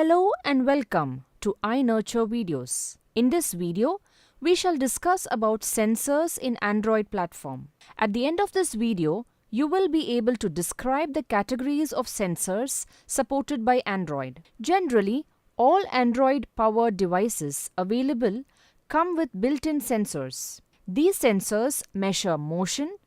Hello and welcome to iNurture videos. In this video, we shall discuss about sensors in Android platform. At the end of this video, you will be able to describe the categories of sensors supported by Android. Generally, all Android-powered devices available come with built-in sensors. These sensors measure motion,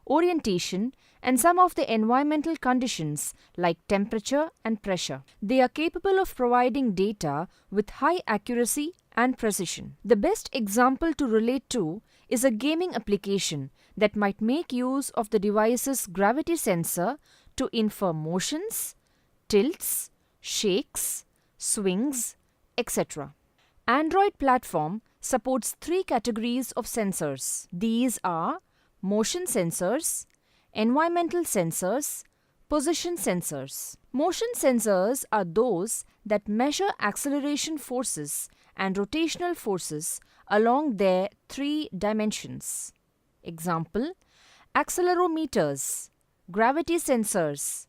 orientation, and some of the environmental conditions like temperature and pressure. They are capable of providing data with high accuracy and precision. The best example to relate to is a gaming application that might make use of the device's gravity sensor to infer motions, tilts, shakes, swings, etc. Android platform supports three categories of sensors. These are motion sensors, environmental sensors, position sensors. Motion sensors are those that measure acceleration forces and rotational forces along their three dimensions. Example: accelerometers, gravity sensors,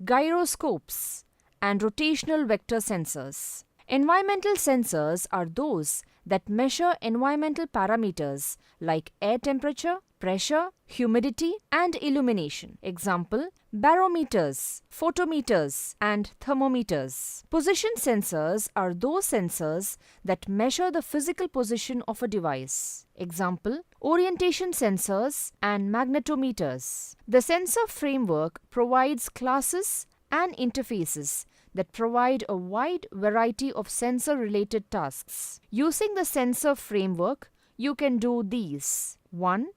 gyroscopes, and rotational vector sensors. Environmental sensors are those that measure environmental parameters like air temperature, pressure, humidity, and illumination. Example: barometers, photometers, and thermometers. Position sensors are those sensors that measure the physical position of a device. Example: orientation sensors and magnetometers. The sensor framework provides classes and interfaces that provide a wide variety of sensor-related tasks. Using the sensor framework, you can do these. 1.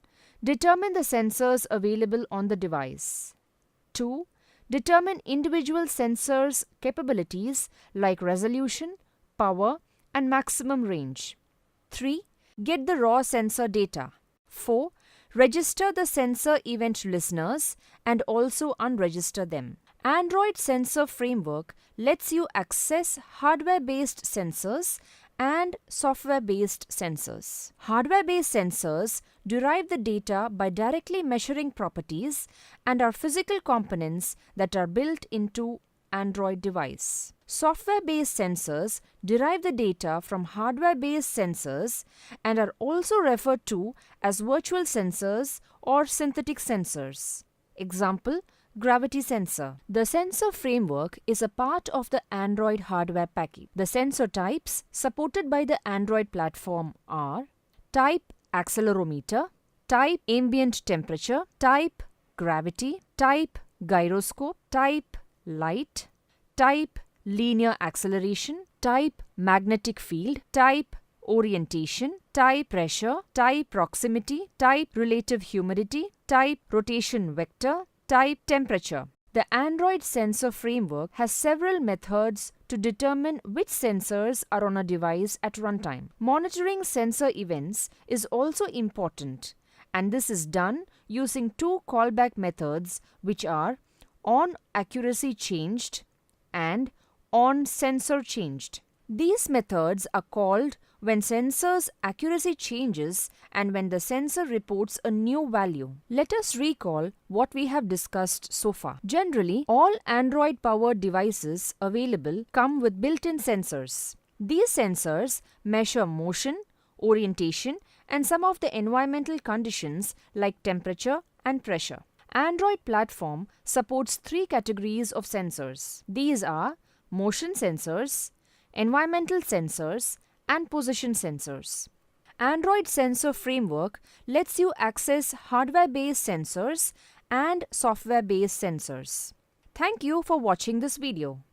Determine the sensors available on the device. 2. Determine individual sensors' capabilities like resolution, power, and maximum range. 3. Get the raw sensor data. 4. Register the sensor event listeners and also unregister them. Android Sensor Framework lets you access hardware-based sensors and software-based sensors. Hardware-based sensors derive the data by directly measuring properties and are physical components that are built into Android device. Software-based sensors derive the data from hardware-based sensors and are also referred to as virtual sensors or synthetic sensors. Example: gravity sensor. The sensor framework is a part of the Android hardware package. The sensor types supported by the Android platform are type accelerometer, type ambient temperature, type gravity, type gyroscope, type light, type linear acceleration, type magnetic field, type orientation, type pressure, type proximity, type relative humidity, type rotation vector, type temperature. The Android sensor framework has several methods to determine which sensors are on a device at runtime. Monitoring sensor events is also important, and this is done using two callback methods, which are on accuracy changed and on sensor changed. These methods are called when sensor's accuracy changes and when the sensor reports a new value. Let us recall what we have discussed so far. Generally, all Android-powered devices available come with built-in sensors. These sensors measure motion, orientation, and some of the environmental conditions like temperature and pressure. Android platform supports three categories of sensors. These are motion sensors, environmental sensors, and position sensors. Android Sensor Framework lets you access hardware-based sensors and software-based sensors. Thank you for watching this video.